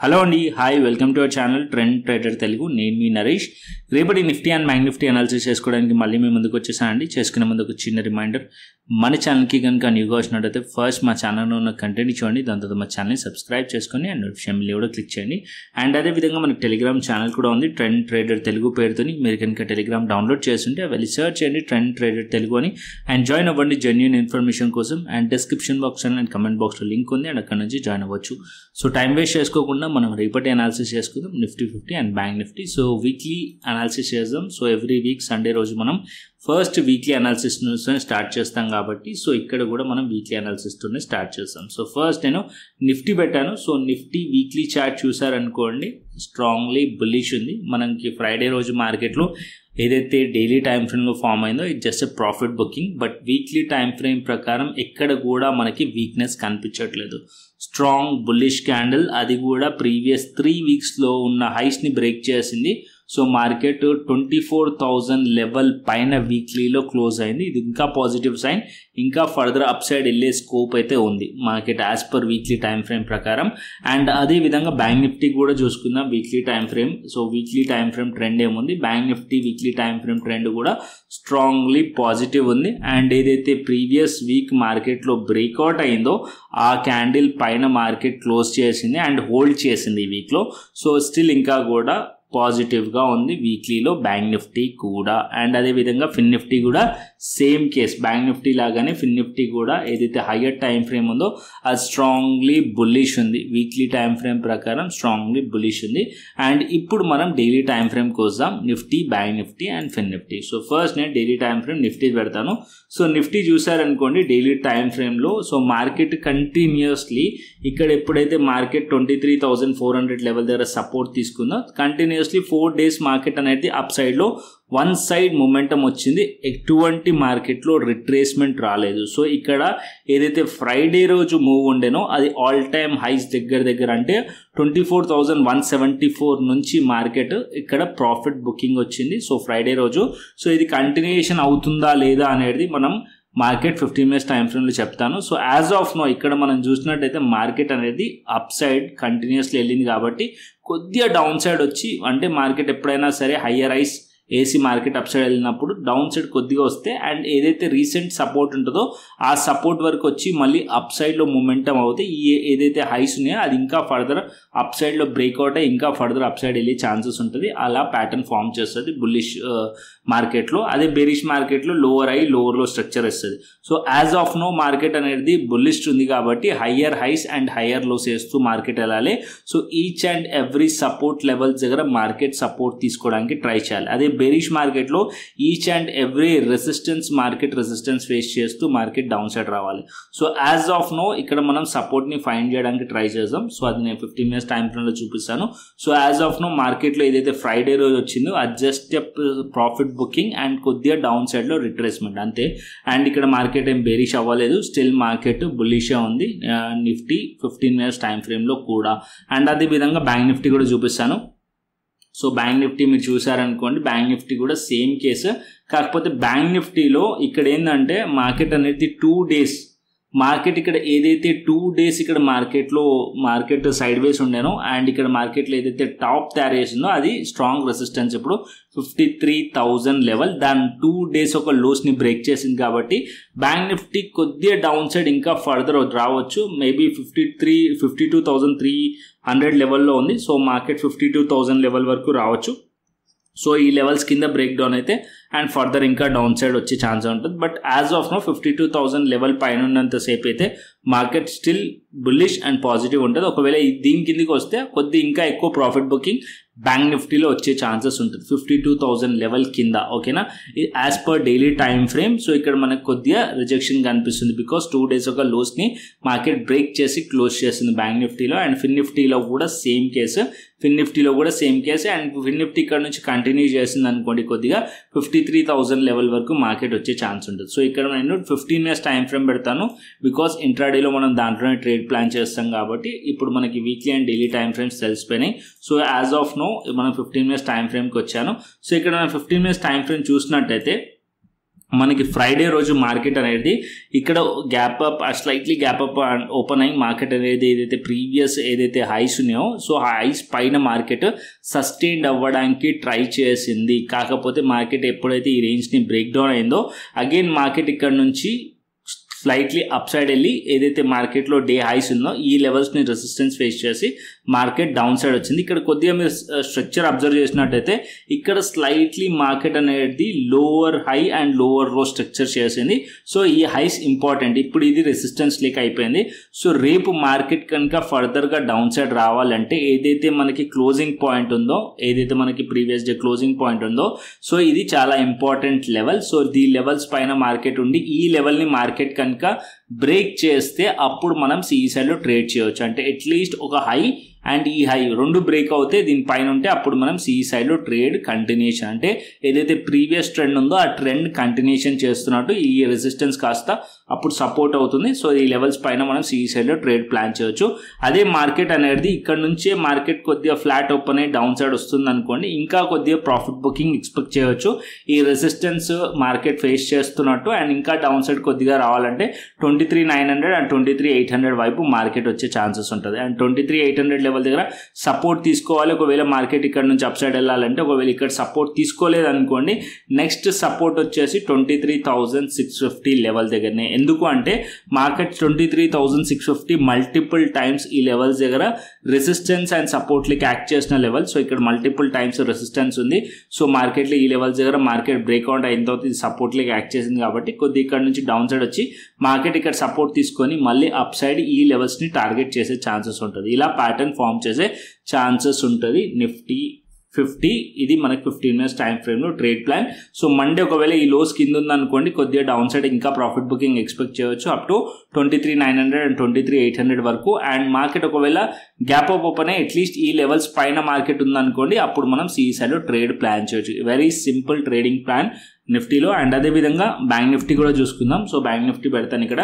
Hello అండి, hi, welcome to our channel trend trader Telugu. నేను మీ నరేష్. రేపటి Nifty and bank Nifty analysis చేసుకోవడానికి మళ్ళీ మేము ముందుకు వచ్చేసానండి. చేసుకునే ముందు ఒక చిన్న రిమైండర్, మన ఛానల్కి కనుక న్యూగా వచ్చినట్టయితే ఫస్ట్ మా ఛానల్లో ఉన్న కంటెంట్ చూడండి, దాని తర్వాత మా ఛానల్ని సబ్స్క్రైబ్ చేసుకొని అండ్ నోటిఫికేషన్ బిల్ కూడా క్లిక్ చేయండి. అండ్ అదేవిధంగా మనకి టెలిగ్రామ్ ఛానల్ కూడా ఉంది, ట్రెండ్ ట్రేడర్ తెలుగు పేరుతోని. మీరు కనుక టెలిగ్రామ్ డౌన్లోడ్ చేస్తుంటే వెళ్ళి సర్చ్ చేయండి ట్రెండ్ ట్రేడర్ తెలుగు అని అండ్ జాయిన్ అవ్వండి జెన్యూన్ ఇన్ఫర్మేషన్ కోసం. And description box and comment బాక్స్లో లింక్ ఉంది అండ్ అక్కడ నుంచి జాయిన్ అవ్వచ్చు. సో టైం వేస్ట్ చేసుకోకుండా మనం రేపటి అనాలిసిస్ చేసుకుందాం Nifty 50 and bank Nifty. So weekly analysis చేద్దాం. సో ఎవ్రీ వీక్ సండే రోజు మనం ఫస్ట్ వీక్లీ అనాలిసిస్ స్టార్ట్ చేస్తాం కాబట్టి సో ఇక్కడ కూడా మనం వీక్లీ అనాలిసిస్తోనే స్టార్ట్ చేస్తాం. సో ఫస్ట్ నేను నిఫ్టీ పెట్టాను. సో నిఫ్టీ వీక్లీ చార్ట్ చూసారనుకోండి, స్ట్రాంగ్లీ బుల్లిష్ ఉంది. మనకి ఫ్రైడే రోజు మార్కెట్లో ఏదైతే డైలీ టైం ఫ్రేమ్లో ఫామ్ అయిందో ఇది just profit booking. But weekly time frame ప్రకారం ఎక్కడ కూడా మనకి వీక్నెస్ కనిపించట్లేదు. స్ట్రాంగ్ బుల్లిష్ క్యాండిల్, అది కూడా ప్రీవియస్ 3 వీక్స్లో ఉన్న హైస్ని బ్రేక్ చేసింది. సో మార్కెట్ 24,000 లెవెల్ పైన వీక్లీలో క్లోజ్ అయింది. ఇది ఇంకా పాజిటివ్ సైన్, ఇంకా ఫర్దర్ అప్ సైడ్ వెళ్ళే స్కోప్ అయితే ఉంది market as per weekly time frame ప్రకారం. అండ్ అదేవిధంగా బ్యాంక్ నిఫ్టీ కూడా చూసుకుందాం weekly time frame. So weekly time frame trend ఏముంది, bank Nifty weekly time frame trend కూడా స్ట్రాంగ్లీ పాజిటివ్ ఉంది. అండ్ ఏదైతే ప్రీవియస్ వీక్ మార్కెట్లో బ్రేక్అవుట్ అయిందో ఆ క్యాండిల్ పైన మార్కెట్ క్లోజ్ చేసింది అండ్ హోల్డ్ చేసింది ఈ వీక్లో. సో స్టిల్ ఇంకా కూడా పాజిటివ్గా ఉంది వీక్లీలో బ్యాంక్ నిఫ్టీ కూడా. అండ్ అదేవిధంగా ఫిన్ నిఫ్టీ కూడా సేమ్ కేస్, బ్యాంక్ నిఫ్టీ లాగానే ఫిన్ నిఫ్టీ కూడా ఏదైతే హయ్యర్ టైం ఫ్రేమ్ ఉందో అది స్ట్రాంగ్లీ బుల్లిష్ ఉంది. వీక్లీ టైం ఫ్రేమ్ ప్రకారం స్ట్రాంగ్లీ బుల్లిష్ ఉంది. అండ్ ఇప్పుడు మనం డైలీ టైం ఫ్రేమ్ కోసం Nifty, bank Nifty and fin Nifty. So first నేను డైలీ టైం ఫ్రేమ్ నిఫ్టీ పెడతాను. సో నిఫ్టీ చూసారనుకోండి డైలీ టైం ఫ్రేమ్లో సో మార్కెట్ కంటిన్యూస్లీ ఇక్కడ ఎప్పుడైతే మార్కెట్ 23,400 లెవెల్ దగ్గర సపోర్ట్ తీసుకుందో కంటిన్యూస్లీ 4 days మార్కెట్ అనేది అప్ సైడ్లో వన్ సైడ్ మొమెంటం వచ్చింది. ఎటువంటి మార్కెట్లో రిట్రేస్మెంట్ రాలేదు. సో ఇక్కడ ఏదైతే ఫ్రైడే రోజు మూవ్ ఉండేనో అది ఆల్ టైమ్ హైస్ దగ్గర అంటే 24,174 నుంచి మార్కెట్ ఇక్కడ ప్రాఫిట్ బుకింగ్ వచ్చింది. సో ఫ్రైడే రోజు. సో ఇది కంటిన్యూషన్ అవుతుందా లేదా అనేది మనం మార్కెట్ 15 minutes టైం ఫ్రేమ్లో చెప్తాను. సో యాజ్ ఆఫ్ నో ఇక్కడ మనం చూసినట్టయితే మార్కెట్ అనేది అప్ సైడ్ కంటిన్యూస్లీ వెళ్ళింది కాబట్టి కొద్దిగా డౌన్ సైడ్ వచ్చి, అంటే మార్కెట్ ఎప్పుడైనా సరే హయ్యర్ హైస్ ఏసీ మార్కెట్ అప్ సైడ్ వెళ్ళినప్పుడు డౌన్ సైడ్ కొద్దిగా వస్తే అండ్ ఏదైతే రీసెంట్ సపోర్ట్ ఉంటుందో ఆ సపోర్ట్ వరకు వచ్చి మళ్ళీ అప్ సైడ్లో మూమెంటం అవుతాయి. ఏదైతే హైస్ ఉన్నాయో అది ఇంకా ఫర్దర్ అప్ సైడ్లో బ్రేక్అవుట్ అయ్యి ఇంకా ఫర్దర్ అప్ సైడ్ వెళ్ళే ఛాన్సెస్ ఉంటుంది. అలా ప్యాటర్న్ ఫామ్ చేస్తుంది బుల్లిష్ మార్కెట్లో. అదే బేరిష్ మార్కెట్లో లోవర్ హై లోవర్లో స్ట్రక్చర్ వస్తుంది. So as of now market అనేది బుల్లిష్ ఉంది కాబట్టి higher highs and higher lows వేస్తూ మార్కెట్ వెళ్ళాలి. So each and every support levels దగ్గర మార్కెట్ సపోర్ట్ తీసుకోవడానికి ట్రై చేయాలి. అదే బేరిష్ మార్కెట్లో each and every market resistance face చేస్తూ మార్కెట్ డౌన్ సైడ్ రావాలి. సో యాజ్ ఆఫ్ నో ఇక్కడ మనం సపోర్ట్ని ఫైండ్ చేయడానికి ట్రై చేద్దాం. సో అది నేను 15 minutes టైం ఫ్రేమ్లో చూపిస్తాను. సో యాజ్ ఆఫ్ నో మార్కెట్లో ఏదైతే ఫ్రైడే రోజు వచ్చిందో అది జస్ట్ ప్రాఫిట్ బుకింగ్ అండ్ కొద్దిగా డౌన్ సైడ్లో రిట్రేస్మెంట్ అంతే. అండ్ ఇక్కడ మార్కెట్ ఏం బేరిష్ అవ్వలేదు, స్టిల్ మార్కెట్ బుల్లిషే ఉంది నిఫ్టీ 15 minutes టైం ఫ్రేమ్లో కూడా. అండ్ అదే విధంగా బ్యాంక్ నిఫ్టీ కూడా చూపిస్తాను. సో బ్యాంక్ నిఫ్టీ మీరు చూసారనుకోండి, బ్యాంక్ నిఫ్టీ కూడా సేమ్ కేసు. కాకపోతే బ్యాంక్ నిఫ్టీలో ఇక్కడ ఏంటంటే మార్కెట్ అనేది 2 days మార్కెట్ ఇక్కడ ఏదైతే 2 days ఇక్కడ మార్కెట్ సైడ్ వేస్ ఉండేనో అండ్ ఇక్కడ మార్కెట్లో ఏదైతే టాప్ తయారు చేసిందో అది స్ట్రాంగ్ రెసిస్టెన్స్ ఇప్పుడు 53,000 లెవెల్. దాని 2 days ఒక లోస్ని బ్రేక్ చేసింది కాబట్టి బ్యాంక్ నిఫ్టీ కొద్దిగా డౌన్ సైడ్ ఇంకా ఫర్దర్ రావచ్చు. మేబీ 52,300 లెవెల్లో ఉంది. సో మార్కెట్ 52,000 లెవెల్ వరకు రావచ్చు. సో ఈ లెవెల్స్ కింద బ్రేక్ డౌన్ అయితే అండ్ ఫర్దర్ ఇంకా డౌన్ సైడ్ వచ్చే ఛాన్స్ ఉంటుంది. But as of now 52,000 level పైన ఉన్నంతసేపు అయితే market still bullish and positive ఉంటుంది. ఒకవేళ దీని కిందకి వస్తే కొద్ది ఇంకా ఎక్కువ ప్రాఫిట్ బుకింగ్ బ్యాంక్ నిఫ్టీలో వచ్చే ఛాన్సెస్ ఉంటుంది 52,000 లెవెల్ కింద. ఓకేనా, as per daily time frame. So ఇక్కడ మనకు కొద్దిగా రిజెక్షన్ కనిపిస్తుంది బికాస్ 2 days ఒక లోస్ని మార్కెట్ బ్రేక్ చేసి క్లోజ్ చేసింది బ్యాంక్ నిఫ్టీలో. అండ్ ఫిన్ నిఫ్టీలో కూడా same case. And fin Nifty ఇక్కడ నుంచి కంటిన్యూ చేసింది అనుకోండి కొద్దిగా 53,000 లెవెల్ వరకు మార్కెట్ వచ్చే ఛాన్స్ ఉంటుంది. సో ఇక్కడ నేను 15 minutes టైం ఫ్రేమ్ పెడతాను బికాస్ ఇంట్రాడేలో మనం దాంట్లోనే ట్రేడ్ ప్లాన్ చేస్తాం కాబట్టి ఇప్పుడు మనకి weekly and daily time frames తెలిసిపోయినాయి. సో యాజ్ ఆఫ్ నో మనం 15 minutes టైం ఫ్రేమ్కి వచ్చాను. సో ఇక్కడ మనం 15 minutes టైం ఫ్రేమ్ చూసినట్టయితే మనకి ఫ్రైడే రోజు మార్కెట్ అనేది ఇక్కడ gap up slightly gap up open అయ్యి మార్కెట్ అనేది ఏదైతే ప్రీవియస్ ఏదైతే హైస్ ఉన్నాయో సో ఆ హైస్ పైన మార్కెట్ సస్టైన్ అవ్వడానికి ట్రై చేసింది. కాకపోతే మార్కెట్ ఎప్పుడైతే ఈ రేంజ్ని బ్రేక్ డౌన్ అయిందో అగైన్ మార్కెట్ ఇక్కడ నుంచి స్లైట్లీ అప్ సైడ్ వెళ్ళి ఏదైతే మార్కెట్లో డే హైస్ ఉందో ఈ లెవెల్స్ని రెసిస్టెన్స్ ఫేస్ చేసి మార్కెట్ డౌన్ సైడ్ వచ్చింది. ఇక్కడ కొద్దిగా మీరు స్ట్రక్చర్ అబ్జర్వ్ చేసినట్టయితే ఇక్కడ స్లైట్లీ మార్కెట్ అనేది లోవర్ హై అండ్ లోవర్ లో స్ట్రక్చర్ చేసింది. సో ఈ హైస్ ఇంపార్టెంట్. ఇప్పుడు ఇది రెసిస్టెన్స్ లేక్ అయిపోయింది. సో రేపు మార్కెట్ కనుక ఫర్దర్గా డౌన్ సైడ్ రావాలంటే ఏదైతే మనకి క్లోజింగ్ పాయింట్ ఉందో ఏదైతే మనకి ప్రీవియస్ డే క్లోజింగ్ పాయింట్ ఉందో సో ఇది చాలా ఇంపార్టెంట్ లెవెల్. సో ఈ లెవెల్స్ పైన మార్కెట్ ఉండి ఈ లెవెల్ని మార్కెట్ కనుక బ్రేక్ చేస్తే అప్పుడు మనం సిఈ సైడ్లో ట్రేడ్ చేయవచ్చు. అంటే అట్లీస్ట్ ఒక హై అండ్ ఈ హై రెండు బ్రేక్ అవుతే దీనిపైన ఉంటే అప్పుడు మనం సిఈ సైడ్లో ట్రేడ్ కంటిన్యూషన్ అంటే ఏదైతే ప్రీవియస్ ట్రెండ్ ఉందో ఆ ట్రెండ్ కంటిన్యూషన్ చేస్తున్నట్టు ఈ రెసిస్టెన్స్ కాస్త అప్పుడు సపోర్ట్ అవుతుంది. సో ఈ లెవెల్స్ పైన మనం సిఈ సైడ్లో ట్రేడ్ ప్లాన్ చేయొచ్చు. అదే మార్కెట్ అనేది ఇక్కడ నుంచే మార్కెట్ కొద్దిగా ఫ్లాట్ ఓపెన్ అయ్యి డౌన్ సైడ్ వస్తుంది అనుకోండి ఇంకా కొద్దిగా ప్రాఫిట్ బుకింగ్ ఎక్స్పెక్ట్ చేయొచ్చు. ఈ రెసిస్టెన్స్ మార్కెట్ ఫేస్ చేస్తున్నట్టు అండ్ ఇంకా డౌన్ సైడ్ కొద్దిగా రావాలంటే 23,900 అండ్ 23,800 వైపు మార్కెట్ వచ్చే ఛాన్సెస్ ఉంటుంది. అండ్ 23,800 లెవెల్ దగ్గర సపోర్ట్ తీసుకోవాలి. ఒకవేళ మార్కెట్ ఇక్కడ నుంచి అప్ సైడ్ వెళ్ళాలంటే ఒకవేళ ఇక్కడ సపోర్ట్ తీసుకోలేదు అనుకోండి నెక్స్ట్ సపోర్ట్ వచ్చేసి 23,650 లెవెల్ దగ్గరనే. ఎందుకు అంటే మార్కెట్ 23,650 మల్టిపుల్ టైమ్స్ ఈ లెవెల్స్ దగ్గర రెసిస్టెన్స్ అండ్ సపోర్ట్లకి యాక్ట్ చేసిన లెవెల్. సో ఇక్కడ మల్టిపుల్ టైమ్స్ రెసిస్టెన్స్ ఉంది. సో మార్కెట్లో ఈ లెవెల్స్ దగ్గర మార్కెట్ బ్రేక్అవుట్ అయిన తర్వాత ఇది సపోర్ట్లకి యాక్ట్ చేసింది కాబట్టి కొద్ది ఇక్కడ నుంచి డౌన్ సైడ్ వచ్చి మార్కెట్ ఇక్కడ సపోర్ట్ తీసుకొని మళ్ళీ అప్ సైడ్ ఈ లెవెల్స్ని టార్గెట్ చేసే ఛాన్సెస్ ఉంటుంది. ఇలా ప్యాటర్న్ ఫామ్ చేసే ఛాన్సెస్ ఉంటుంది. నిఫ్టీ 50 ఇది మనకి 15 మినిట్స్ టైం ఫ్రేమ్లో ట్రేడ్ ప్లాన్. సో మండే ఒకవేళ ఈ లోస్ కింద ఉందనుకోండి కొద్దిగా డౌన్ సైడ్ ఇంకా ప్రాఫిట్ బుకింగ్ ఎక్స్పెక్ట్ చేయొచ్చు అప్ టు 23,900 అండ్ 23,800 వరకు. అండ్ మార్కెట్ ఒకవేళ గ్యాప్ అప్ ఓపెన్ అయ్యి అట్లీస్ట్ ఈ లెవెల్స్ పైన మార్కెట్ ఉందనుకోండి అప్పుడు మనం సిఈ సైడ్లో ట్రేడ్ ప్లాన్ చేయొచ్చు. వెరీ సింపుల్ ట్రేడింగ్ ప్లాన్ నిఫ్టీలో. అండ్ అదేవిధంగా బ్యాంక్ నిఫ్టీ కూడా చూసుకుందాం. సో బ్యాంక్ నిఫ్టీ పెడతాను ఇక్కడ.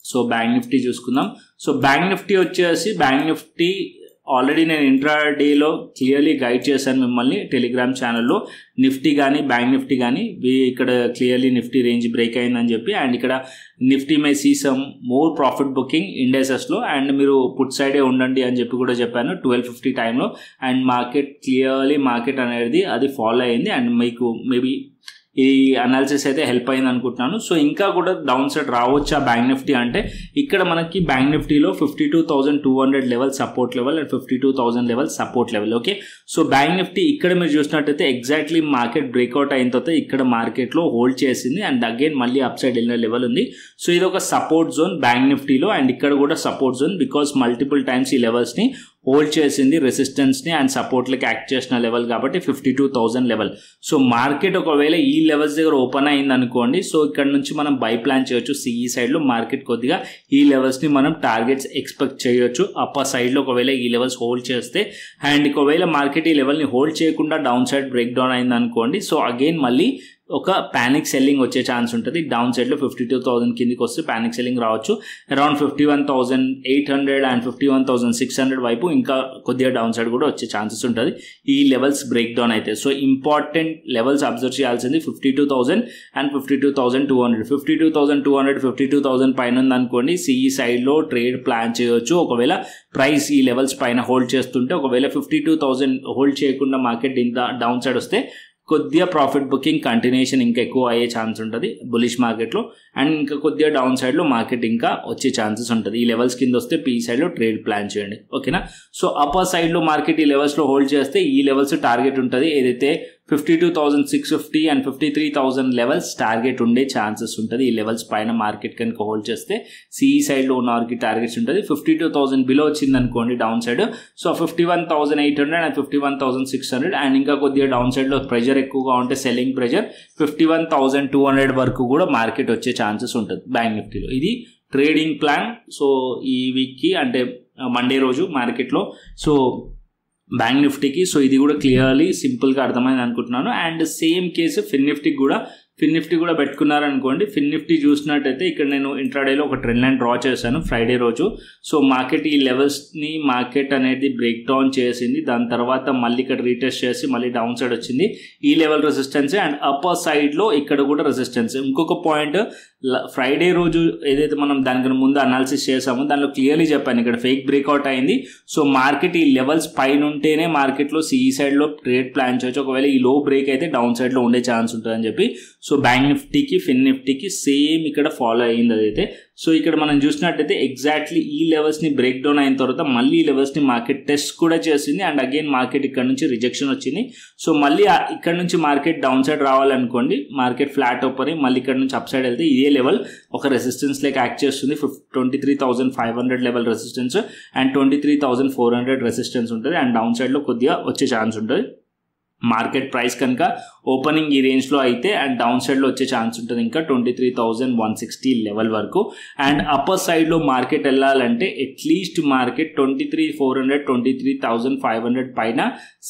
సో బ్యాంక్ నిఫ్టీ చూసుకుందాం. సో బ్యాంక్ నిఫ్టీ వచ్చేసి బ్యాంక్ నిఫ్టీ ఆల్రెడీ నేను ఇంట్రా డేలో క్లియర్లీ గైడ్ చేశాను మిమ్మల్ని టెలిగ్రామ్ ఛానల్లో. నిఫ్టీ కానీ బ్యాంక్ నిఫ్టీ కానీ ఇక్కడ క్లియర్లీ నిఫ్టీ రేంజ్ బ్రేక్ అయిందని చెప్పి అండ్ ఇక్కడ Nifty may see some more profit booking ఇండెక్సెస్లో అండ్ మీరు పుట్ సైడే ఉండండి అని చెప్పి కూడా చెప్పాను 12:50 టైంలో. అండ్ మార్కెట్ క్లియర్లీ మార్కెట్ అనేది అది ఫాలో అయింది అండ్ మీకు మేబీ ఈ అనాలిసిస్ అయితే హెల్ప్ అయింది అనుకుంటున్నాను. సో ఇంకా కూడా డౌన్ సైడ్ రావచ్చా బ్యాంక్ నిఫ్టీ అంటే ఇక్కడ మనకి బ్యాంక్ నిఫ్టీలో 52,200 level support level and 52,000 level support level. Okay so bank Nifty ఇక్కడ మీరు చూసినట్టయితే ఎగ్జాక్ట్లీ మార్కెట్ బ్రేక్అవుట్ అయిన తర్వాత ఇక్కడ మార్కెట్లో హోల్డ్ చేసింది అండ్ అగైన్ మళ్ళీ అప్ సైడ్ వెళ్ళిన లెవెల్ ఉంది. సో ఇది ఒక సపోర్ట్ జోన్ బ్యాంక్ నిఫ్టీలో అండ్ ఇక్కడ కూడా support zone because multiple times ఈ లెవెల్స్ని హోల్డ్ చేసింది రెసిస్టెన్స్ని అండ్ సపోర్ట్లకి యాక్ట్ చేసిన లెవెల్ కాబట్టి 52,000 లెవెల్. సో మార్కెట్ ఒకవేళ ఈ లెవెల్స్ దగ్గర ఓపెన్ అయింది అనుకోండి సో ఇక్కడ నుంచి మనం బై ప్లాన్ చేయొచ్చు. సిఈ సైడ్లో మార్కెట్ కొద్దిగా ఈ లెవెల్స్ని మనం టార్గెట్స్ ఎక్స్పెక్ట్ చేయొచ్చు. అప్పర్ సైడ్లో ఒకవేళ ఈ లెవెల్స్ హోల్డ్ చేస్తే అండ్ ఒకవేళ మార్కెట్ ఈ లెవెల్ని హోల్డ్ చేయకుండా డౌన్ సైడ్ బ్రేక్ డౌన్ అయింది అనుకోండి సో అగైన్ మళ్ళీ ఒక ప్యానిక్ సెల్లింగ్ వచ్చే ఛాన్స్ ఉంటుంది. డౌన్ సైడ్లో 52,000 కిందికి వస్తే ప్యానిక్ సెల్లింగ్ రావచ్చు. అరౌండ్ 51,800 అండ్ 51,600 వైపు ఇంకా కొద్దిగా డౌన్ సైడ్ కూడా వచ్చే ఛాన్సెస్ ఉంటుంది ఈ లెవెల్స్ బ్రేక్ డౌన్ అయితే. సో ఇంపార్టెంట్ లెవెల్స్ అబ్జర్వ్ చేయాల్సింది 52,000 అండ్ 52,200. 52,200 52,000 పైన ఉందనుకోండి సిఈ సైడ్లో ట్రేడ్ ప్లాన్ చేయొచ్చు. ఒకవేళ ప్రైస్ ఈ లెవెల్స్ పైన హోల్డ్ చేస్తుంటే ఒకవేళ 52,000 హోల్డ్ చేయకుండా మార్కెట్ ఇంత డౌన్ సైడ్ వస్తే కొద్దిగా ప్రాఫిట్ బుకింగ్ కంటిన్యూషన్ ఇంకా ఎక్కువ అయ్యే ఛాన్స్ ఉంటుంది బులిష్ మార్కెట్లో అండ్ ఇంకా కొద్దిగా డౌన్ సైడ్లో మార్కెట్ ఇంకా వచ్చే ఛాన్సెస్ ఉంటుంది. ఈ లెవెల్స్ కింద వస్తే పీ సైడ్లో ట్రేడ్ ప్లాన్ చేయండి. ఓకేనా. సో అప్పర్ సైడ్లో మార్కెట్ ఈ లెవెల్స్లో హోల్డ్ చేస్తే ఈ లెవెల్స్ టార్గెట్ ఉంటుంది ఏదైతే 52,650 అండ్ 53,000 లెవెల్స్ టార్గెట్ ఉండే ఛాన్సెస్ ఉంటుంది. ఈ లెవెల్స్ పైన మార్కెట్ కనుక హోల్డ్ చేస్తే సిఈ సైడ్లో ఉన్న వారికి టార్గెట్స్ ఉంటుంది. 52,000 బిలో వచ్చింది అనుకోండి down side so 51,800 and 51,600 and ఇంకా కొద్దిగా డౌన్ సైడ్లో ప్రెషర్ ఎక్కువగా ఉంటే సెల్లింగ్ ప్రెషర్ 51,200 వరకు కూడా మార్కెట్ వచ్చే ఛాన్సెస్ ఉంటుంది బ్యాంక్ నిఫ్టీలో. ఇది ట్రేడింగ్ ప్లాన్. సో ఈ వీక్కి అంటే మండే రోజు మార్కెట్లో సో బ్యాంక్ నిఫ్టీకి. సో ఇది కూడా క్లియర్లీ సింపుల్గా అర్థమైంది అనుకుంటున్నాను. అండ్ సేమ్ కేసు ఫిన్ నిఫ్టీకి కూడా ఫిన్ నిఫ్టీ కూడా పెట్టుకున్నారనుకోండి, ఫిన్ నిఫ్టీ చూసినట్టయితే ఇక్కడ నేను ఇంట్రాడేలో ఒక ట్రెండ్ లైన్ డ్రా చేశాను ఫ్రైడే రోజు. సో మార్కెట్ ఈ లెవెల్స్ని మార్కెట్ అనేది బ్రేక్ డౌన్ చేసింది. దాని తర్వాత మళ్ళీ ఇక్కడ రీటెస్ట్ చేసి మళ్ళీ డౌన్ సైడ్ వచ్చింది. ఈ లెవెల్ రెసిస్టెన్స్ అండ్ అప్పర్ సైడ్లో ఇక్కడ కూడా రెసిస్టెన్స్. ఇంకొక పాయింట్, ఫ్రైడే రోజు ఏదైతే మనం దానికన్నా ముందు అనాలిసిస్ చేసామో దానిలో క్లియర్లీ చెప్పాను ఇక్కడ ఫేక్ బ్రేక్అవుట్ అయింది. సో మార్కెట్ ఈ లెవెల్స్ పైన ఉంటేనే మార్కెట్లో ఈ సైడ్లో ట్రేడ్ ప్లాన్ చేయొచ్చు. ఒకవేళ ఈ లో బ్రేక్ అయితే డౌన్ సైడ్లో ఉండే ఛాన్స్ ఉంటుందని చెప్పి. సో బ్యాంక్ నిఫ్టీకి ఫిన్ నిఫ్టీకి సేమ్ ఇక్కడ ఫాలో అయ్యింది అదైతే. సో ఇక్కడ మనం చూసినట్టయితే ఎగ్జాక్ట్లీ ఈ లెవెల్స్ని బ్రేక్ డౌన్ అయిన తర్వాత మళ్ళీ ఈ లెవెల్స్ని మార్కెట్ టెస్ట్ కూడా చేసింది అండ్ అగైన్ మార్కెట్ ఇక్కడ నుంచి రిజెక్షన్ వచ్చింది. సో మళ్ళీ ఇక్కడ నుంచి మార్కెట్ డౌన్ సైడ్ రావాలనుకోండి, మార్కెట్ ఫ్లాట్ ఓపెన్ అయ్యి మళ్ళీ ఇక్కడ నుంచి అప్ సైడ్ వెళ్తే ఇదే లెవెల్ ఒక రెసిస్టెన్స్ లైక్ యాక్ట్ చేస్తుంది. 23,500 లెవెల్ రెసిస్టెన్స్ అండ్ 23,400 రెసిస్టెన్స్ ఉంటుంది అండ్ డౌన్ సైడ్లో కొద్దిగా వచ్చే ఛాన్స్ ఉంటుంది. మార్కెట్ ప్రైస్ కనుక ఓపెనింగ్ ఈ రేంజ్లో అయితే అండ్ డౌన్ సైడ్లో వచ్చే ఛాన్స్ ఉంటుంది ఇంకా 23,160 లెవెల్ వరకు. అండ్ అప్పర్ సైడ్లో మార్కెట్ వెళ్ళాలంటే అట్లీస్ట్ మార్కెట్ 23,400 23,500 పైన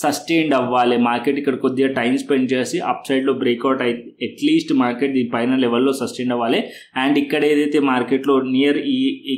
సస్టైన్డ్ అవ్వాలి. మార్కెట్ ఇక్కడ కొద్దిగా టైం స్పెండ్ చేసి అప్ సైడ్లో బ్రేక్అవుట్ అయితే అట్లీస్ట్ మార్కెట్ దీని పైన లెవెల్లో సస్టైన్ అవ్వాలి. అండ్ ఇక్కడ ఏదైతే మార్కెట్లో నియర్ ఈ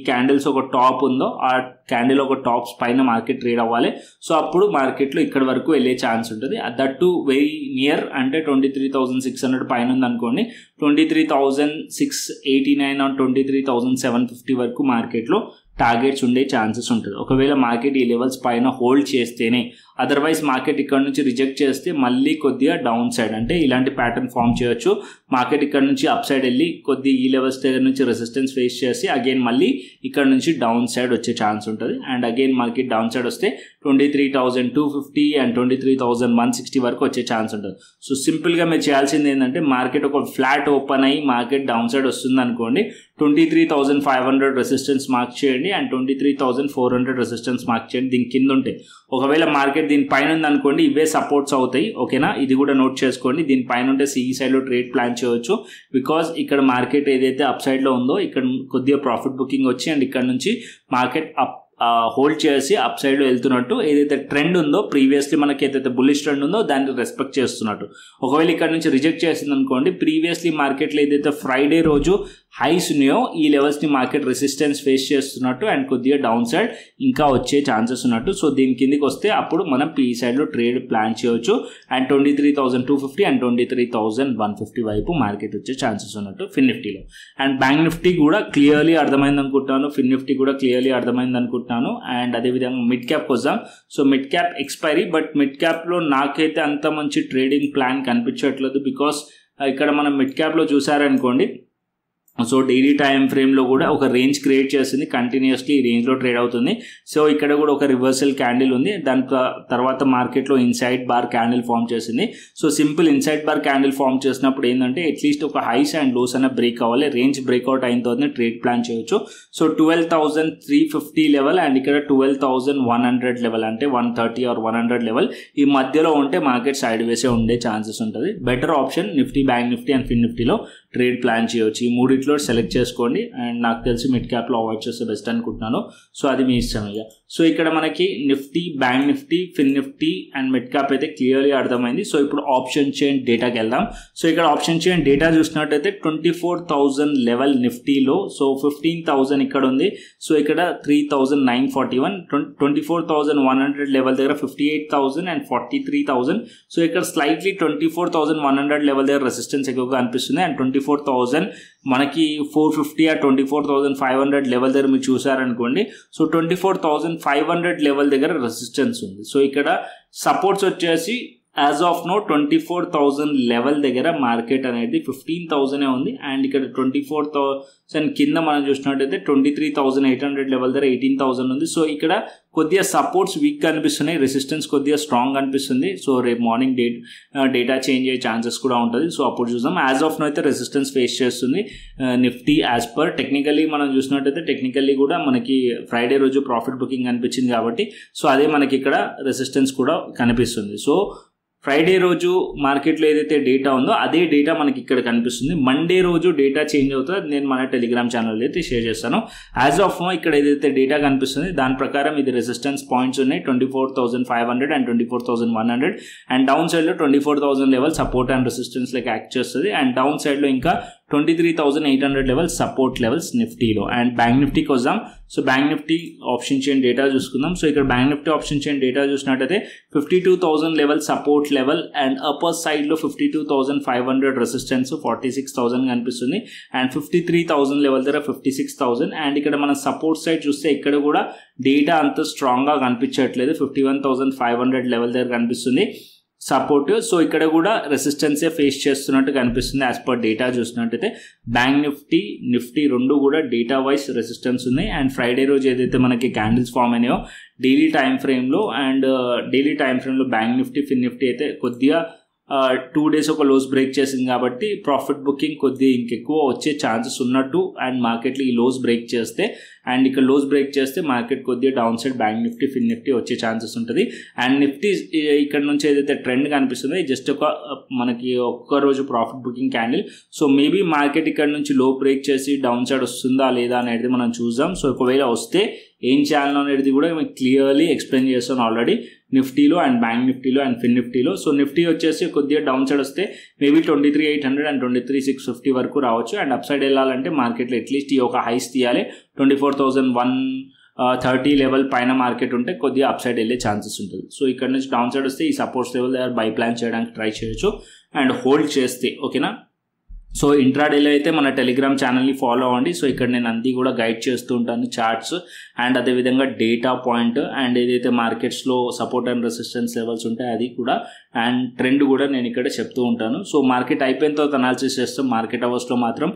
క్యాండిల్స్ ఒక టాప్ ఉందో ఆ క్యాండిల్ ఒక టాప్స్ పైన మార్కెట్ ట్రేడ్ అవ్వాలి. సో అప్పుడు మార్కెట్లో ఇక్కడ వరకు వెళ్ళే ఛాన్స్ ఉంటుంది. దట్ టు వెరీ నియర్ అంటే 23,600 పైన ఉంది అనుకోండి, 23,689 ఆర్ 23,750 వరకు మార్కెట్లో టార్గెట్స్ ఉండే ఛాన్సెస్ ఉంటుంది. ఒకవేళ మార్కెట్ ఈ లెవెల్స్ పైన హోల్డ్ చేస్తేనే, అదర్వైజ్ మార్కెట్ ఇక్కడ నుంచి రిజెక్ట్ చేస్తే మళ్ళీ కొద్దిగా డౌన్ సైడ్ అంటే ఇలాంటి ప్యాటర్న్ ఫామ్ చేయొచ్చు. మార్కెట్ ఇక్కడ నుంచి అప్ సైడ్ వెళ్ళి కొద్ది ఈ లెవెల్స్ దగ్గర నుంచి రెసిస్టెన్స్ ఫేస్ చేసి అగైన్ మళ్ళీ ఇక్కడ నుంచి డౌన్ సైడ్ వచ్చే ఛాన్స్ ఉంటుంది. And again market down side వస్తే 23,250 అండ్ 23,160 వరకు వచ్చే ఛాన్స్ ఉంటుంది. సో సింపుల్గా మీరు చేయాల్సింది ఏంటంటే మార్కెట్ ఒక ఫ్లాట్ ఓపెన్ అయ్యి మార్కెట్ డౌన్ సైడ్ వస్తుంది అనుకోండి, 23,500 రెసిస్టెన్స్ మార్క్ చేయండి అండ్ 23,400 రెసిస్టెన్స్ మార్క్ చేయండి దీని కింద ఉంటే. ఒకవేళ మార్కెట్ దీని పైన ఉంది అనుకోండి, ఇవే సపోర్ట్స్ అవుతాయి. ఓకేనా, ఇది కూడా నోట్ చేసుకోండి. దీని పైన ఉంటే ఈ సైడ్లో ట్రేడ్ ప్లాన్ చేయవచ్చు. బికాజ్ ఇక్కడ మార్కెట్ ఏదైతే అప్ సైడ్లో ఉందో ఇక్కడ కొద్దిగా ప్రాఫిట్ బుకింగ్ వచ్చి అండ్ ఇక్కడ నుంచి మార్కెట్ అప్ హోల్డ్ చేసి అప్ సైడ్లో వెళ్తున్నట్టు ఏదైతే ట్రెండ్ ఉందో ప్రీవియస్లీ మనకి ఏదైతే బుల్లిష్ ట్రెండ్ ఉందో దాన్ని రెస్పెక్ట్ చేస్తున్నట్టు. ఒకవేళ ఇక్కడ నుంచి రిజెక్ట్ చేసింది అనుకోండి, ప్రీవియస్లీ మార్కెట్లో ఏదైతే ఫ్రైడే రోజు హైస్ ఉన్నాయో ఈ లెవెల్స్ని మార్కెట్ రెసిస్టెన్స్ ఫేస్ చేస్తున్నట్టు అండ్ కొద్దిగా డౌన్ సైడ్ ఇంకా వచ్చే ఛాన్సెస్ ఉన్నట్టు. సో దీని కిందికి వస్తే అప్పుడు మనం పీ సైడ్లో ట్రేడ్ ప్లాన్ చేయవచ్చు అండ్ 23,250 అండ్ 23,150 వైపు మార్కెట్ వచ్చే ఛాన్సెస్ ఉన్నట్టు ఫిన్ నిఫ్టీలో. అండ్ బ్యాంక్ నిఫ్టీ కూడా క్లియర్లీ అర్థమైంది అనుకుంటాను, ఫిన్ నిఫ్టీ కూడా క్లియర్లీ అర్థమైంది అనుకుంటున్నాను. అండ్ అదేవిధంగా మిడ్ క్యాప్కి వద్దాం. So mid cap expiry, but mid క్యాప్లో నాకైతే అంత మంచి ట్రేడింగ్ ప్లాన్ కనిపించట్లేదు. బికాస్ ఇక్కడ మనం మిడ్ క్యాప్లో చూసారనుకోండి, సో డైలీ టైం ఫ్రేమ్లో కూడా ఒక రేంజ్ క్రియేట్ చేస్తుంది, కంటిన్యూస్లీ ఈ రేంజ్లో ట్రేడ్ అవుతుంది. సో ఇక్కడ కూడా ఒక రివర్సల్ క్యాండిల్ ఉంది, దాని తర్వాత మార్కెట్లో ఇన్సైడ్ బార్ క్యాండిల్ ఫామ్ చేసింది. So simple inside bar candle form చేసినప్పుడు ఏంటంటే అట్లీస్ట్ ఒక హైస్ అండ్ లోస్ అనే బ్రేక్ అవ్వాలి. రేంజ్ బ్రేక్అవుట్ అయిన తర్వాత ట్రేడ్ ప్లాన్ చేయొచ్చు. సో 12,350 లెవెల్ అండ్ ఇక్కడ 12,100 లెవెల్ అంటే 130 ఆర్ 100 లెవెల్ ఈ మధ్యలో ఉంటే మార్కెట్ సైడ్ వేసే ఉండే ఛాన్సెస్ ఉంటుంది. Better option Nifty, bank Nifty and fin నిఫ్టీలో ట్రేడ్ ప్లాన్ చేయొచ్చు. ఈ మూడిట్లో సెలెక్ట్ చేసుకోండి అండ్ నాకు తెలిసి మిడ్ క్యాప్లో అవాయిడ్ చేస్తే బెస్ట్ అనుకుంటున్నాను. సో అది మీ ఇష్టం ఇక. సో ఇక్కడ మనకి Nifty, bank Nifty, fin Nifty and mid cap అయితే క్లియర్లీ అర్థమైంది. సో ఇప్పుడు ఆప్షన్ చైన్ డేటాకి వెళ్దాం. సో ఇక్కడ ఆప్షన్ చైన్ డేటా చూసినట్టయితే 24,000 లెవెల్ నిఫ్టీలో, సో 15,000 ఇక్కడ ఉంది. సో ఇక్కడ 3,941, 24,100 లెవెల్ దగ్గర 58,000 అండ్ 43,000. సో ఇక్కడ స్లైట్లీ 24,100 లెవెల్ దగ్గర రెసిస్టెన్స్ ఎక్కువగా అనిపిస్తుంది అండ్ 24,000 మనకి 450 ఆ 24,500 లెవెల్ దగ్గర మీరు చూసారనుకోండి. సో 24,500 లెవెల్ దగ్గర రెసిస్టెన్స్ ఉంది. సో ఇక్కడ సపోర్ట్స్ వచ్చేసి యాజ్ ఆఫ్ నో 24,000 లెవెల్ దగ్గర మార్కెట్ అనేది 15,000 ఉంది అండ్ ఇక్కడ 24,000 కింద మనం చూసినట్టయితే 23,800 లెవెల్ దగ్గర 18,000 ఉంది. సో ఇక్కడ కొద్దిగా సపోర్ట్స్ వీక్గా అనిపిస్తున్నాయి, రెసిస్టెన్స్ కొద్దిగా స్ట్రాంగ్ అనిపిస్తుంది. సో రేపు మార్నింగ్ డేటా చేంజ్ అయ్యే ఛాన్సెస్ కూడా ఉంటుంది. సో అప్పుడు చూద్దాం. యాజ్ ఆఫ్ నో అయితే రెసిస్టెన్స్ ఫేస్ చేస్తుంది నిఫ్టీ. యాజ్ పర్ టెక్నికల్లీ మనం చూసినట్టయితే టెక్నికల్లీ కూడా మనకి ఫ్రైడే రోజు ప్రాఫిట్ బుకింగ్ కనిపించింది కాబట్టి సో అదే మనకి ఇక్కడ రెసిస్టెన్స్ కూడా కనిపిస్తుంది. సో ఫ్రైడే రోజు మార్కెట్లో ఏదైతే డేటా ఉందో అదే డేటా మనకి ఇక్కడ కనిపిస్తుంది. మండే రోజు డేటా చేంజ్ అవుతుంది, నేను మన టెలిగ్రామ్ ఛానల్ అయితే షేర్ చేస్తాను. యాజ్ ఆఫ్ నో ఇక్కడ ఏదైతే డేటా కనిపిస్తుంది దాని ప్రకారం ఇది రెసిస్టెన్స్ పాయింట్స్ ఉన్నాయి 24,500 అండ్ 24,100 అండ్ డౌన్ సైడ్లో 24,000 లెవెల్ సపోర్ట్ అండ్ రెసిస్టెన్స్ లెక్క యాక్ట్ చేస్తుంది. అండ్ డౌన్ సైడ్లో ఇంకా 23,800 లెవెల్స్ సపోర్ట్ లెవెల్స్ నిఫ్టీలో. అండ్ బ్యాంక్ నిఫ్టీకి వద్దాం. So bank Nifty option chain data చూసుకుందాం. సో ఇక్కడ bank Nifty option chain data చూసినట్టయితే 52,000 level support level and upper సైడ్లో 52,500 రెసిస్టెన్స్ 46,000 కనిపిస్తుంది అండ్ 53,000 లెవెల్ దగ్గర 56,000. అండ్ ఇక్కడ మన సపోర్ట్ సైడ్ చూస్తే ఇక్కడ కూడా డేటా అంత స్ట్రాంగ్గా కనిపించట్లేదు, 51,500 లెవెల్ దగ్గర కనిపిస్తుంది సపోర్ట్. సో ఇక్కడ కూడా రెసిస్టెన్సే ఫేస్ చేస్తున్నట్టు కనిపిస్తుంది యాజ్ పర్ డేటా చూసినట్టయితే. బ్యాంక్ నిఫ్టీ రెండు కూడా డేటా వైజ్ రెసిస్టెన్స్ ఉన్నాయి. అండ్ ఫ్రైడే రోజు ఏదైతే మనకి క్యాండిల్స్ ఫామ్ అయినాయో డైలీ టైం ఫ్రేమ్లో బ్యాంక్ నిఫ్టీ ఫిన్ నిఫ్టీ అయితే కొద్దిగా 2 days ఒక లోస్ బ్రేక్ చేసింది కాబట్టి ప్రాఫిట్ బుకింగ్ కొద్దిగా ఇంకెక్కువ వచ్చే ఛాన్సెస్ ఉన్నట్టు. అండ్ మార్కెట్లో ఈ లోస్ బ్రేక్ చేస్తే అండ్ ఇక్కడ లోస్ బ్రేక్ చేస్తే మార్కెట్ కొద్దిగా down side bank Nifty fin Nifty వచ్చే ఛాన్సెస్ ఉంటుంది. అండ్ నిఫ్టీ ఇక్కడ నుంచి ఏదైతే ట్రెండ్ కనిపిస్తుందో జస్ట్ మనకి ఒక్క రోజు profit booking candle. So maybe market ఇక్కడ నుంచి లో బ్రేక్ చేసి డౌన్ సైడ్ వస్తుందా లేదా అనేది మనం చూద్దాం. సో ఒకవేళ వస్తే ఏం చేయాలో అనేది కూడా మీకు క్లియర్లీ ఎక్స్ప్లెయిన్ చేస్తాను ఆల్రెడీ నిఫ్టీలో అండ్ బ్యాంక్ నిఫ్టీలో అండ్ ఫిన్ నిఫ్టీలో. సో నిఫ్టీ వచ్చేసి కొద్దిగా డౌన్ సైడ్ వస్తే మేబీ 23,800 అండ్ 23,650 వరకు రావచ్చు. అండ్ అప్ సైడ్ వెళ్ళాలంటే మార్కెట్లో అట్లీస్ట్ ఈ ఒక హైస్ తీయాలి 24,130 లెవెల్ పైన మార్కెట్ ఉంటే కొద్దిగా అప్ సైడ్ వెళ్ళే ఛాన్సెస్ ఉంటుంది. సో ఇక్కడ నుంచి డౌన్ సైడ్ వస్తే ఈ సపోర్ట్స్ లెవెల్ దగ్గర బై ప్లాన్ చేయడానికి ట్రై చేయొచ్చు అండ్ హోల్డ్ చేస్తే ఓకేనా. సో ఇంట్రాడేలో అయితే మన టెలిగ్రామ్ ఛానల్ని ఫాలో అవ్వండి. సో ఇక్కడ నేను అన్నీ కూడా గైడ్ చేస్తూ ఉంటాను, చార్ట్స్ అండ్ అదేవిధంగా డేటా పాయింట్ అండ్ ఏదైతే మార్కెట్స్లో సపోర్ట్ అండ్ రెసిస్టెన్స్ లెవెల్స్ ఉంటాయి అది కూడా అండ్ ట్రెండ్ కూడా నేను ఇక్కడ చెప్తూ ఉంటాను. సో మార్కెట్ అయిపోయిన తర్వాత అనాలిసిస్ చేస్తాం. మార్కెట్ అవర్స్లో మాత్రం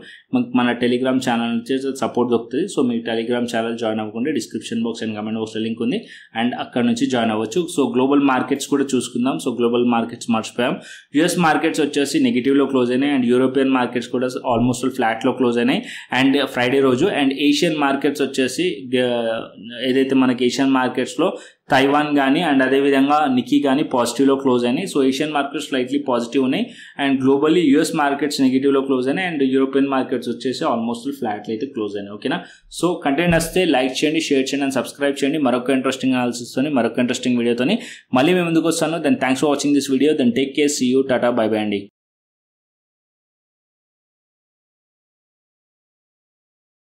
మన టెలిగ్రామ్ ఛానల్ నుంచి సపోర్ట్ దొరుకుతుంది. సో మీ టెలిగ్రామ్ ఛానల్ జాయిన్ అవ్వకుండా డిస్క్రిప్షన్ బాక్స్ అండ్ కమెంట్ బాక్స్లో లింక్ ఉంది అండ్ అక్కడ నుంచి జాయిన్ అవ్వచ్చు. సో గ్లోబల్ మార్కెట్స్ కూడా చూసుకుందాం. సో గ్లోబల్ మార్కెట్స్ మర్చిపోయాం. యుఎస్ మార్కెట్స్ వచ్చేసి నెగిటివ్లో క్లోజ్ అయినాయి అండ్ యూరోపియన్ మార్కెట్స్ కూడా ఆల్మోస్ట్ ఫ్లాట్లో క్లోజ్ అయినాయి అండ్ ఫ్రైడే రోజు. అండ్ ఏషియన్ మార్కెట్స్ వచ్చేసి ఏదైతే మనకి ఏషియన్ మార్కెట్స్లో తైవాన్ కానీ అండ్ అదేవిధంగా నికీ కానీ పాజిటివ్లో క్లోజ్ అయినాయి. So Asian markets slightly positive ఉన్నాయి అండ్ గ్లోబల్లీ యూఎస్ మార్కెట్స్ నెగిటివ్లో క్లోజ్ అయినాయి అండ్ యూరోపియన్ మార్కెట్స్ వచ్చేసి ఆల్మోస్ట్ ఫ్లాట్లో అయితే క్లోజ్ అయినాయి ఓకేనా. సో కంటెంట్ వస్తే లైక్ చేయండి, షేర్ చేయండి అండ్ సబ్స్క్రైబ్ చేయండి. మరొక ఇంట్రెస్టింగ్ అనాలిసిస్తోని మరొక ఇంట్రెస్టింగ్ వీడియోతోని మళ్ళీ మేము ముందుకు వస్తాను. Then thanks for watching this video. Then take care, see you, tata, bye bye అండి.